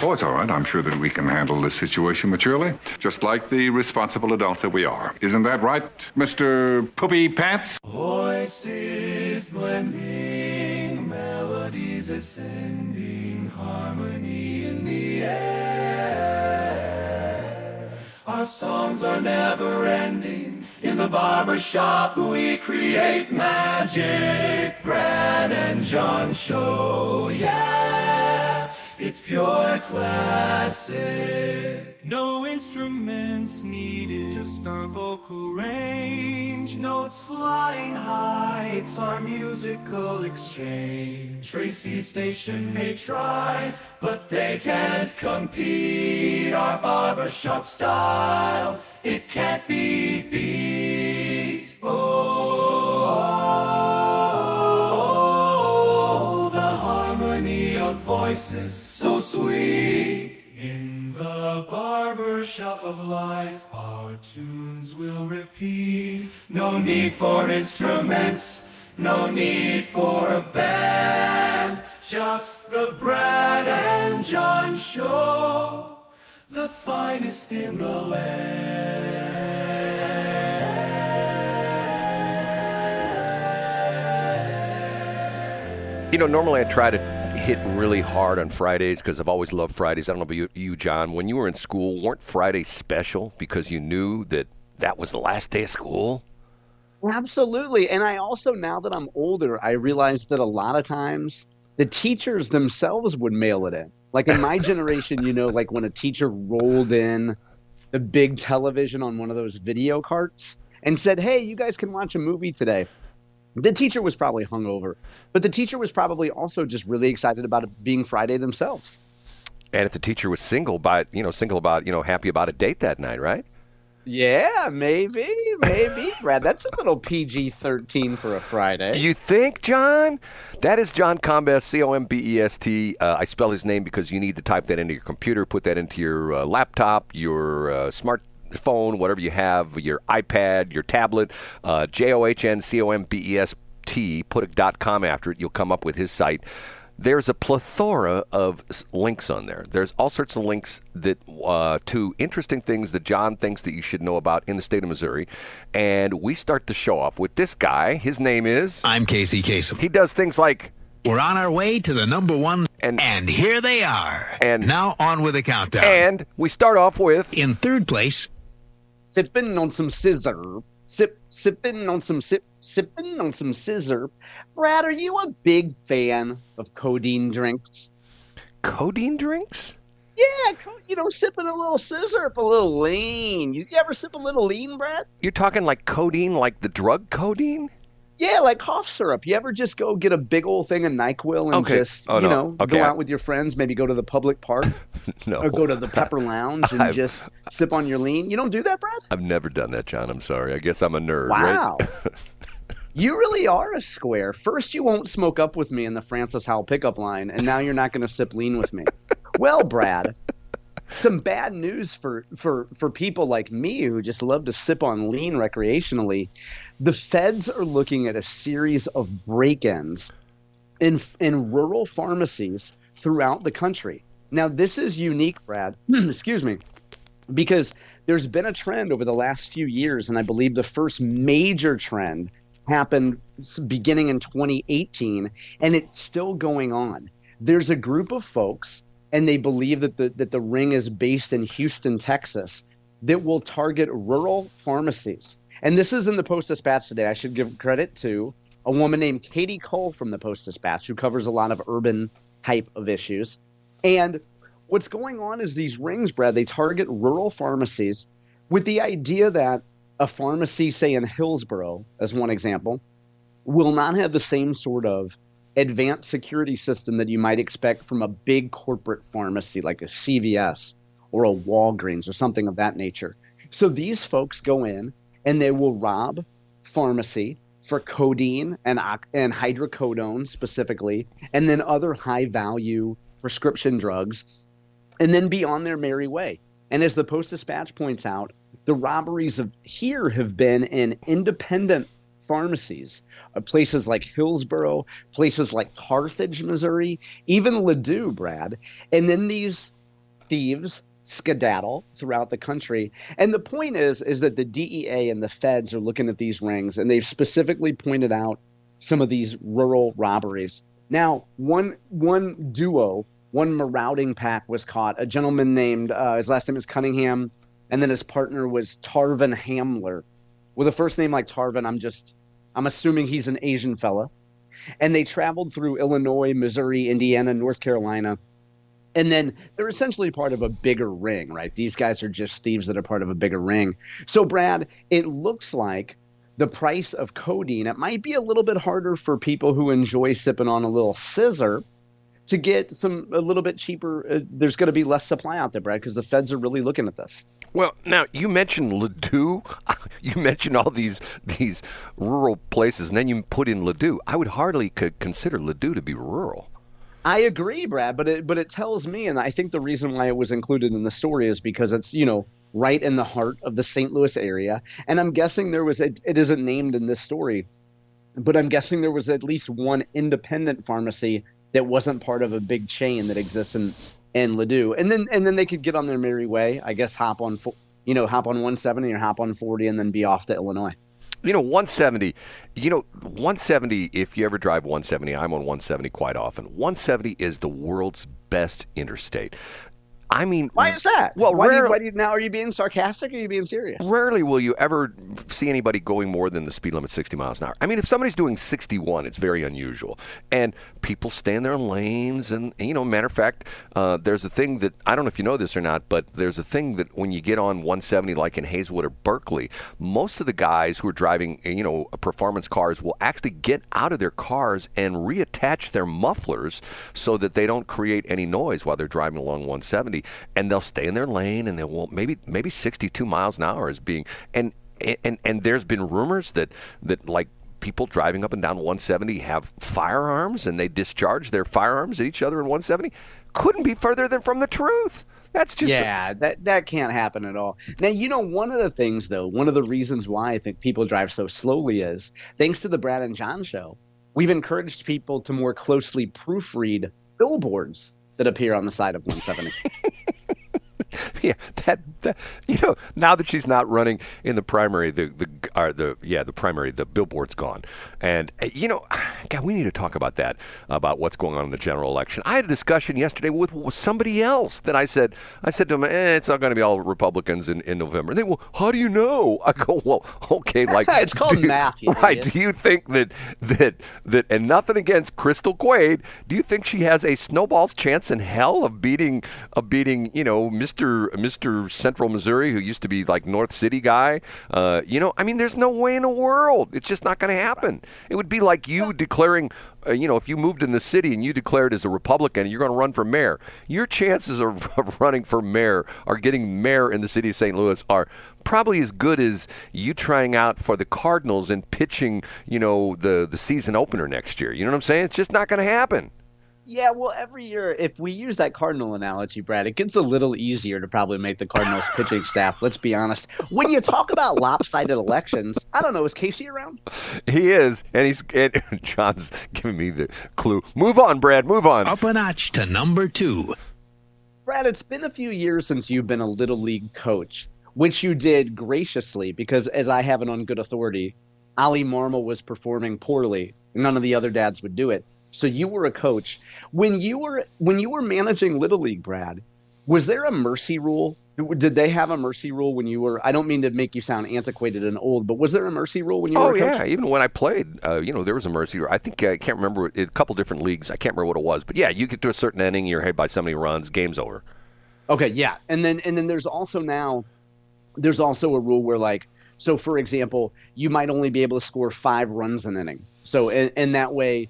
Oh, it's all right. I'm sure that we can handle this situation maturely, just like the responsible adults that we are. Isn't that right, Mr. Poopy Pants? Voices blending, melodies ascending, harmony in the air. Our songs are never ending. In the barber shop we create magic. Brad and John show, yeah. It's pure classic. No instruments needed, just our vocal range. Notes flying high, it's our musical exchange. Tracy's station may try, but they can't compete. Our barbershop style, it can't be beat. Oh, the harmony of voices, so sweet. In the barbershop of life, our tunes will repeat. No need for instruments, no need for a band. Just the Brad and John show, the finest in the land. You know, normally I try to hit really hard on Fridays because I've always loved Fridays. I don't know about you, John. When you were in school, weren't Fridays special because you knew that that was the last day of school? Absolutely. And I also, now that I'm older, I realize that a lot of times the teachers themselves would mail it in. Like in my generation, you know, like when a teacher rolled in the big television on one of those video carts and said, hey, you guys can watch a movie today. The teacher was probably hungover, but the teacher was probably also just really excited about it being Friday themselves. And if the teacher was single about, happy about a date that night, right? Yeah, maybe, Brad. That's a little PG-13 for a Friday. You think, John? That is John Combest, Combest. I spell his name because you need to type that into your computer, put that into your laptop, your smartphone, whatever you have, your iPad, your tablet, JOHNCOMBEST, put a .com after it. You'll come up with his site. There's a plethora of links on there. There's all sorts of links that to interesting things that John thinks that you should know about in the state of Missouri. And we start the show off with this guy. His name is... I'm Casey Kasem. He does things like... We're on our way to the number one, and here they are. And now on with the countdown. And we start off with... In third place... Sipping on some scissor. Sipping on some scissor. Brad, are you a big fan of codeine drinks? Codeine drinks? Yeah, sipping a little scissor, a little lean. You ever sip a little lean, Brad? You're talking like codeine, like the drug codeine? Yeah, like cough syrup. You ever just go get a big old thing of NyQuil and go out with your friends, maybe go to the public park? No. Or go to the Pepper Lounge and just sip on your lean? You don't do that, Brad? I've never done that, John. I'm sorry. I guess I'm a nerd, wow. Right? You really are a square. First, you won't smoke up with me in the Francis Howell pickup line, and now you're not going to sip lean with me. Well, Brad, some bad news for people like me who just love to sip on lean recreationally. The feds are looking at a series of break-ins in rural pharmacies throughout the country. Now, this is unique, Brad, excuse me, because there's been a trend over the last few years, and I believe the first major trend happened beginning in 2018, and it's still going on. There's a group of folks, and they believe that the ring is based in Houston, Texas, that will target rural pharmacies. And this is in the Post-Dispatch today. I should give credit to a woman named Katie Cole from the Post-Dispatch, who covers a lot of urban type of issues. And what's going on is these rings, Brad, they target rural pharmacies with the idea that a pharmacy, say in Hillsborough, as one example, will not have the same sort of advanced security system that you might expect from a big corporate pharmacy like a CVS or a Walgreens or something of that nature. So these folks go in and they will rob pharmacy for codeine and hydrocodone specifically, and then other high-value prescription drugs, and then be on their merry way. And as the Post-Dispatch points out, the robberies here have been in independent pharmacies, places like Hillsborough, places like Carthage, Missouri, even Ladue, Brad. And then these thieves skedaddle throughout the country. And the point is that the DEA and the feds are looking at these rings, and they've specifically pointed out some of these rural robberies. Now, one marauding pack was caught. A gentleman named, his last name is Cunningham, and then his partner was Tarvin Hamler. With a first name like Tarvin, I'm assuming he's an Asian fella. And they traveled through Illinois, Missouri, Indiana, North Carolina. And then they're essentially part of a bigger ring, right? These guys are just thieves that are part of a bigger ring. So, Brad, it looks like the price of codeine, it might be a little bit harder for people who enjoy sipping on a little scissor to get a little bit cheaper. There's going to be less supply out there, Brad, because the feds are really looking at this. Well, now, you mentioned Ladue. You mentioned all these rural places, and then you put in Ladue. I would hardly consider Ladue to be rural. I agree, Brad, but it tells me, and I think the reason why it was included in the story is because it's, right in the heart of the St. Louis area. And I'm guessing it isn't named in this story, but I'm guessing there was at least one independent pharmacy that wasn't part of a big chain that exists in Ladue. And then they could get on their merry way, I guess, hop on 170 or hop on 40 and then be off to Illinois. 170, if you ever drive 170, I'm on 170 quite often. 170 is the world's best interstate. I mean, why is that? Well, now, are you being sarcastic or are you being serious? Rarely will you ever see anybody going more than the speed limit, 60 miles an hour. I mean, if somebody's doing 61, it's very unusual. And people stay in their lanes. And, matter of fact, there's a thing that, I don't know if you know this or not, but there's a thing that when you get on 170, like in Hazelwood or Berkeley, most of the guys who are driving, performance cars will actually get out of their cars and reattach their mufflers so that they don't create any noise while they're driving along 170. And they'll stay in their lane, and they will maybe 62 miles an hour is being and there's been rumors that like people driving up and down 170 have firearms and they discharge their firearms at each other in 170. Couldn't be further than from the truth. That's just that can't happen at all. Now, one of the things, though, one of the reasons why I think people drive so slowly is thanks to the Brad and John show. We've encouraged people to more closely proofread billboards that appear on the side of 170. Yeah, that now that she's not running in the primary, the primary, the billboard's gone, and God, we need to talk about that, about what's going on in the general election. I had a discussion yesterday with somebody else that I said to them, it's not going to be all Republicans in November. And they, well, how do you know? I go, well, okay, it's called math, right? Idiot. Do you think that and nothing against Crystal Quaid? Do you think she has a snowball's chance in hell of beating Mr. Central Missouri, who used to be like North City guy? There's no way in the world. It's just not going to happen. It would be like you declaring, if you moved in the city and you declared as a Republican and you're going to run for mayor, your chances of running for mayor or getting mayor in the city of St. Louis are probably as good as you trying out for the Cardinals and pitching, the season opener next year. You know what I'm saying? It's just not going to happen. Yeah, well, every year, if we use that Cardinal analogy, Brad, it gets a little easier to probably make the Cardinals pitching staff, let's be honest. When you talk about lopsided elections, I don't know, is Casey around? He is, and John's giving me the clue. Move on, Brad, move on. Up a notch to number 2. Brad, it's been a few years since you've been a Little League coach, which you did graciously because, as I have it on good authority, Ali Marmol was performing poorly. None of the other dads would do it. So you were a coach. When you were managing Little League, Brad, was there a mercy rule? Did they have a mercy rule when you were? I don't mean to make you sound antiquated and old, but was there a mercy rule when you were a coach? Oh, yeah. Even when I played, there was a mercy rule. I think I can't remember a couple different leagues. I can't remember what it was, but yeah, you get to a certain inning, you're ahead by so many runs, game's over. Okay, yeah, and then there's also a rule where so for example, you might only be able to score 5 runs an inning. So in that way.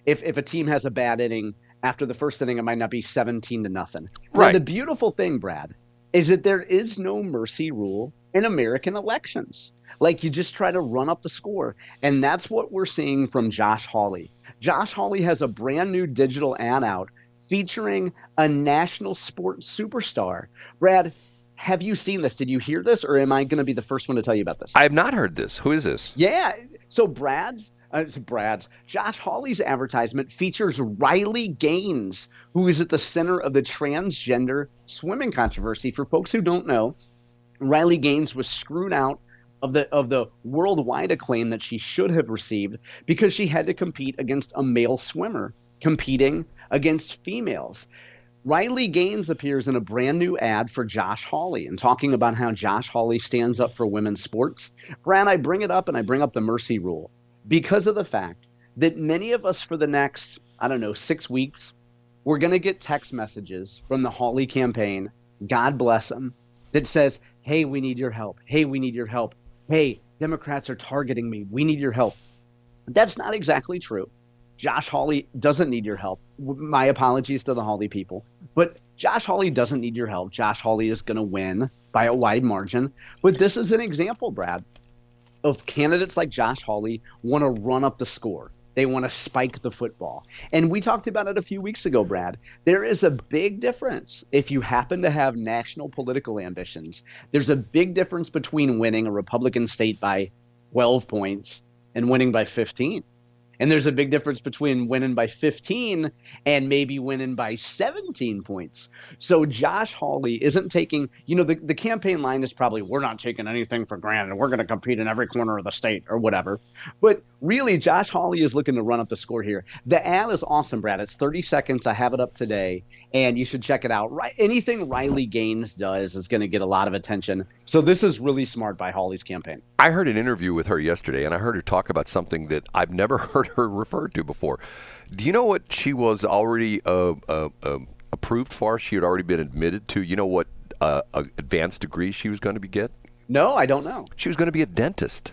If a team has a bad inning, after the first inning, it might not be 17-0. Right. Now, the beautiful thing, Brad, is that there is no mercy rule in American elections. You just try to run up the score. And that's what we're seeing from Josh Hawley. Josh Hawley has a brand new digital ad out featuring a national sports superstar. Brad, have you seen this? Did you hear this? Or am I going to be the first one to tell you about this? I have not heard this. Who is this? Yeah. So Brad's It's Brad's. Josh Hawley's advertisement features Riley Gaines, who is at the center of the transgender swimming controversy. For folks who don't know, Riley Gaines was screwed out of the worldwide acclaim that she should have received because she had to compete against a male swimmer competing against females. Riley Gaines appears in a brand new ad for Josh Hawley and talking about how Josh Hawley stands up for women's sports. Brad, I bring it up and I bring up the mercy rule because of the fact that many of us for the next, 6 weeks, we're going to get text messages from the Hawley campaign, God bless them, that says, hey, we need your help. Hey, we need your help. Hey, Democrats are targeting me. We need your help. That's not exactly true. Josh Hawley doesn't need your help. My apologies to the Hawley people. But Josh Hawley doesn't need your help. Josh Hawley is going to win by a wide margin. But this is an example, Brad, of candidates like Josh Hawley want to run up the score. They want to spike the football. And we talked about it a few weeks ago, Brad. There is a big difference if you happen to have national political ambitions. There's a big difference between winning a Republican state by 12 points and winning by 15. And there's a big difference between winning by 15 and maybe winning by 17 points. So Josh Hawley isn't taking, the campaign line is probably, we're not taking anything for granted. We're going to compete in every corner of the state or whatever. But really, Josh Hawley is looking to run up the score here. The ad is awesome, Brad. It's 30 seconds. I have it up today, and you should check it out. Anything Riley Gaines does is going to get a lot of attention. So this is really smart by Hawley's campaign. I heard an interview with her yesterday, and I heard her talk about something that I've never heard her referred to before. Do you know what she was already approved for? She had already been admitted to. You know what advanced degree she was going to get? No, I don't know. She was going to be a dentist.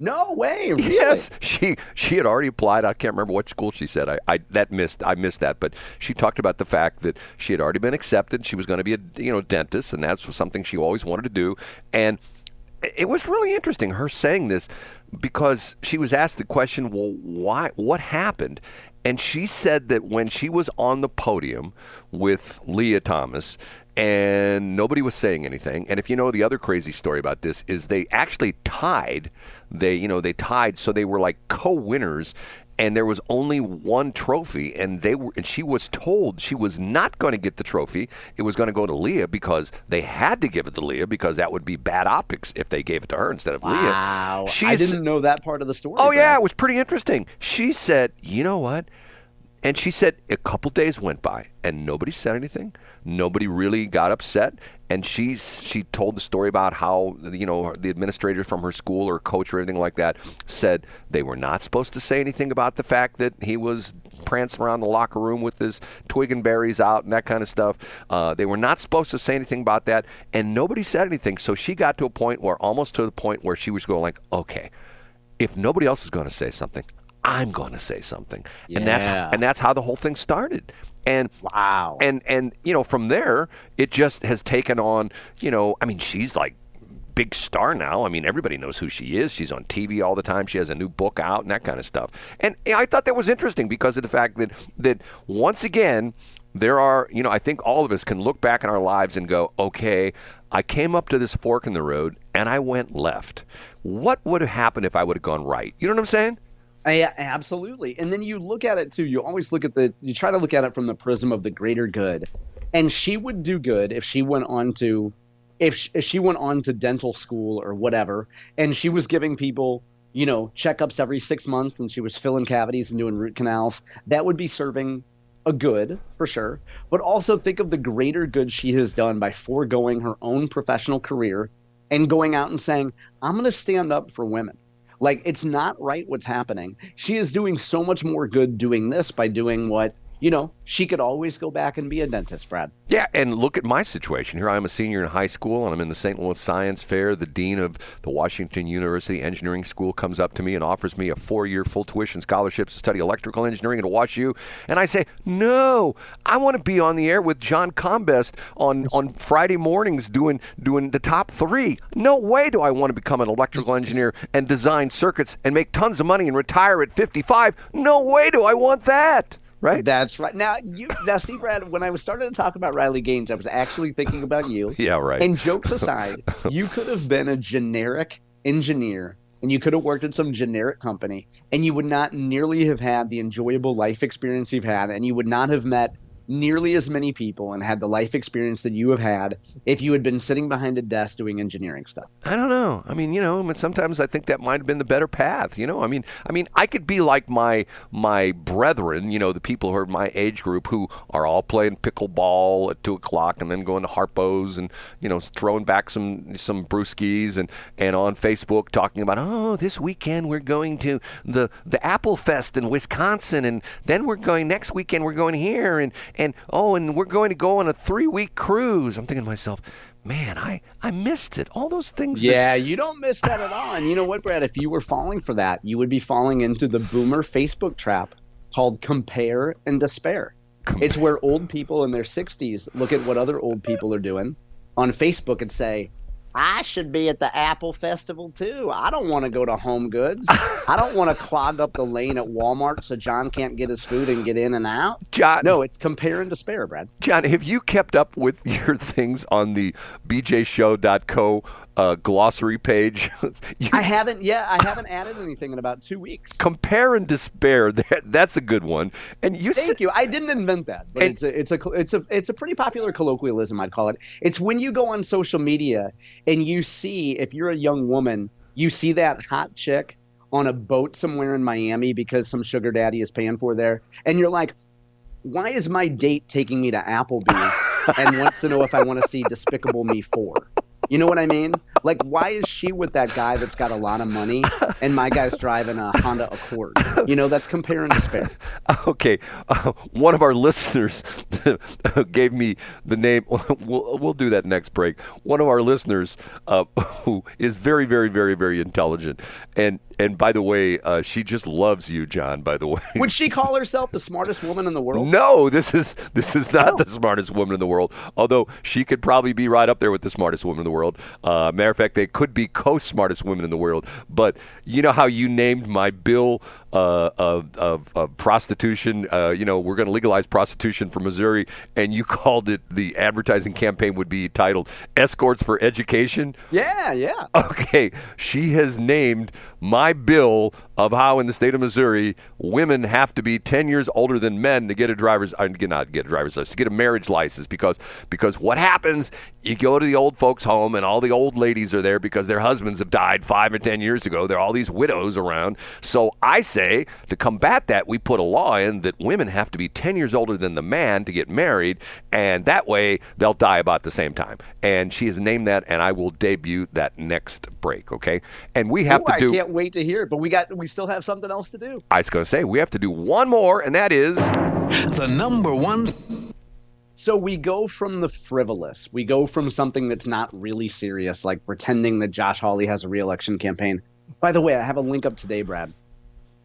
No way, really? Yes, she had already applied. I can't remember what school she said. I missed that, but she talked about the fact that she had already been accepted. She was going to be a dentist, and that's something she always wanted to do. And it was really interesting her saying this because she was asked the question, well, why? What happened? And she said that when she was on the podium with Leah Thomas and nobody was saying anything, and if you know the other crazy story about this is they actually tied. They tied, so they were like co-winners, and there was only one trophy, and she was told she was not going to get the trophy. It was going to go to Leah because they had to give it to Leah because that would be bad optics if they gave it to her instead of Leah. Wow, I didn't know that part of the story. Oh, yeah, it was pretty interesting. She said, you know what? And she said a couple days went by, and nobody said anything. Nobody really got upset. And she told the story about how, the administrator from her school or coach or anything like that said they were not supposed to say anything about the fact that he was prancing around the locker room with his twig and berries out and that kind of stuff. They were not supposed to say anything about that, and nobody said anything. So she got to a point almost to the point where she was going like, okay, if nobody else is going to say something, I'm going to say something. Yeah. And that's how the whole thing started. And wow. And from there, it just has taken on, she's like big star now. I mean, everybody knows who she is. She's on TV all the time. She has a new book out and that kind of stuff. And I thought that was interesting because of the fact that once again, there are, I think all of us can look back in our lives and go, okay, I came up to this fork in the road and I went left. What would have happened if I would have gone right? You know what I'm saying? Yeah, absolutely. And then you look at it too. You always you try to look at it from the prism of the greater good. And she would do good if she went on to, if she went on to dental school or whatever, and she was giving people, checkups every 6 months, and she was filling cavities and doing root canals. That would be serving a good for sure. But also think of the greater good she has done by foregoing her own professional career and going out and saying, I'm going to stand up for women. Like, it's not right what's happening. She is doing so much more good doing this by doing what, she could always go back and be a dentist, Brad. Yeah, and look at my situation. Here I am a senior in high school, and I'm in the St. Louis Science Fair. The dean of the Washington University Engineering School comes up to me and offers me a 4-year full tuition scholarship to study electrical engineering at WashU. And I say, no, I want to be on the air with John Combest on Friday mornings doing the top 3. No way do I want to become an electrical engineer and design circuits and make tons of money and retire at 55. No way do I want that. Right? That's right. Now, see, Brad, when I was starting to talk about Riley Gaines, I was actually thinking about you. Yeah, right. And jokes aside, you could have been a generic engineer and you could have worked at some generic company, and you would not nearly have had the enjoyable life experience you've had, and you would not have met nearly as many people and had the life experience that you have had if you had been sitting behind a desk doing engineering stuff. I don't know. I mean, sometimes I think that might have been the better path. I mean, I could be like my brethren, the people who are my age group who are all playing pickleball at 2:00 and then going to Harpo's and throwing back some brewskis and on Facebook talking about, oh, this weekend we're going to the Apple Fest in Wisconsin, and then next weekend we're going here and we're going to go on a 3-week cruise. I'm thinking to myself, man, I missed it. All those things. Yeah, you don't miss that at all. And you know what, Brad? If you were falling for that, you would be falling into the boomer Facebook trap called compare and despair. It's where old people in their 60s look at what other old people are doing on Facebook and say, I should be at the Apple Festival too. I don't want to go to Home Goods. I don't want to clog up the lane at Walmart so John can't get his food and get in and out. John, no, it's compare and despair, Brad. John, have you kept up with your things on the bjshow.co glossary page? I haven't yet. I haven't added anything in about 2 weeks. Compare and despair. That's a good one. And Thank you. I didn't invent that, but it's a pretty popular colloquialism, I'd call it. It's when you go on social media and you see, if you're a young woman, you see that hot chick on a boat somewhere in Miami because some sugar daddy is paying for there, and you're like, why is my date taking me to Applebee's and wants to know if I want to see Despicable Me 4? You know what I mean? Like, why is she with that guy that's got a lot of money and my guy's driving a Honda Accord? That's compare and despair. Okay. One of our listeners gave me the name. We'll do that next break. One of our listeners who is very, very, very, very intelligent. And by the way, she just loves you, John, by the way. Would she call herself the smartest woman in the world? No, this is not the smartest woman in the world, although she could probably be right up there with the smartest woman in the world. Matter of fact, they could be co-smartest women in the world. But you know how you named my bill of prostitution, we're going to legalize prostitution for Missouri, and you called it, the advertising campaign would be titled Escorts for Education? Yeah. Okay, she has named my bill of how in the state of Missouri women have to be 10 years older than men to get a driver's license, to get a marriage license, because what happens, you go to the old folks home and all the old ladies are there because their husbands have died 5 or 10 years ago. There are all these widows around. So I say, to combat that, we put a law in that women have to be 10 years older than the man to get married, and that way they'll die about the same time. And she has named that, and I will debut that next break, okay? And we have I can't wait to hear it, but we still have something else to do. I was going to say, we have to do one more, and that is the number one. So we go from the frivolous. We go from something that's not really serious, like pretending that Josh Hawley has a re-election campaign. By the way, I have a link up today, Brad,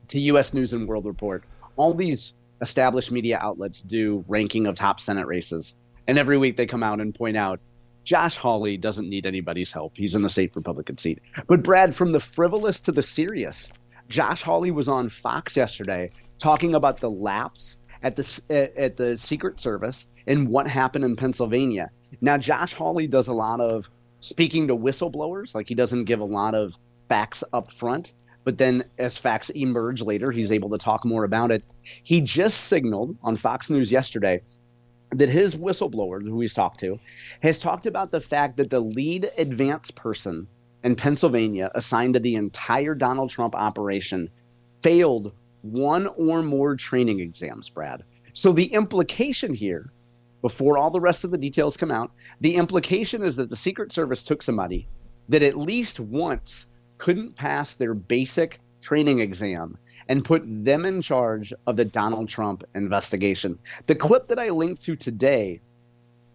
to U.S. News and World Report. All these established media outlets do ranking of top Senate races, and every week they come out and point out Josh Hawley doesn't need anybody's help. He's in the safe Republican seat. But Brad, from the frivolous to the serious, Josh Hawley was on Fox yesterday talking about the lapse at the Secret Service and what happened in Pennsylvania. Now, Josh Hawley does a lot of speaking to whistleblowers. Like, he doesn't give a lot of facts up front, but then as facts emerge later, he's able to talk more about it. He just signaled on Fox News yesterday that his whistleblower, who he's talked to, has talked about the fact that the lead advance person in Pennsylvania assigned to the entire Donald Trump operation failed one or more training exams, Brad. So the implication here, before all the rest of the details come out, the implication is that the Secret Service took somebody that at least once couldn't pass their basic training exam and put them in charge of the Donald Trump investigation. The clip that I linked to today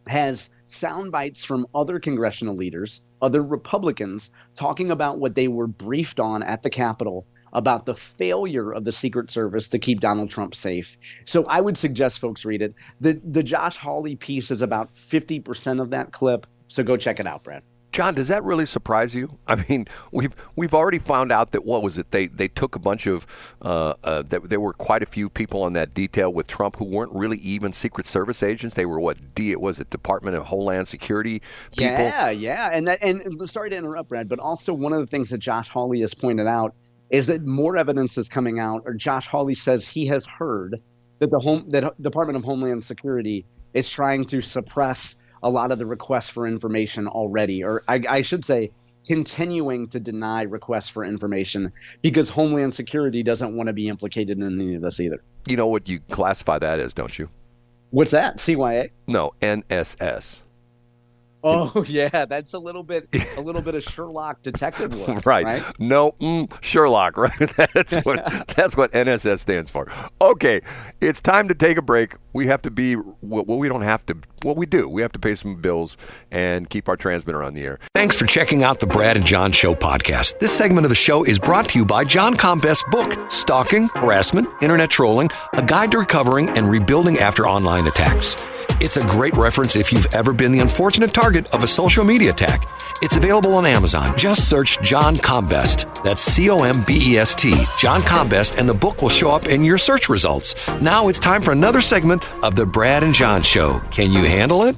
has sound bites from other congressional leaders, other Republicans, talking about what they were briefed on at the Capitol about the failure of the Secret Service to keep Donald Trump safe. So I would suggest folks read it. The Josh Hawley piece is about 50% of that clip, so go check it out, Brad. John, does that really surprise you? I mean, we've already found out that, what was it? They took a bunch of there were quite a few people on that detail with Trump who weren't really even Secret Service agents. They were was it Department of Homeland Security people? Yeah, and sorry to interrupt, Brad, but also one of the things that Josh Hawley has pointed out is that more evidence is coming out, or Josh Hawley says he has heard that the Department of Homeland Security is trying to suppress a lot of the requests for information already, or I should say continuing to deny requests for information because Homeland Security doesn't want to be implicated in any of this either. You know what you classify that as, don't you? What's that? CYA? No, NSS. Oh yeah, that's a little bit of Sherlock detective work, right? No, Sherlock, right? That's what NSS stands for. Okay, it's time to take a break. We have to be we don't have to. What we do, we have to pay some bills and keep our transmitter on the air. Thanks for checking out the Brad and John Show podcast. This segment of the show is brought to you by John Combest's book, Stalking, Harassment, Internet Trolling, A Guide to Recovering and Rebuilding After Online Attacks. It's a great reference if you've ever been the unfortunate target of a social media attack. It's available on Amazon. Just search John Combest. That's Combest, John Combest, and the book will show up in your search results. Now it's time for another segment of the Brad and John Show. Can you handle it?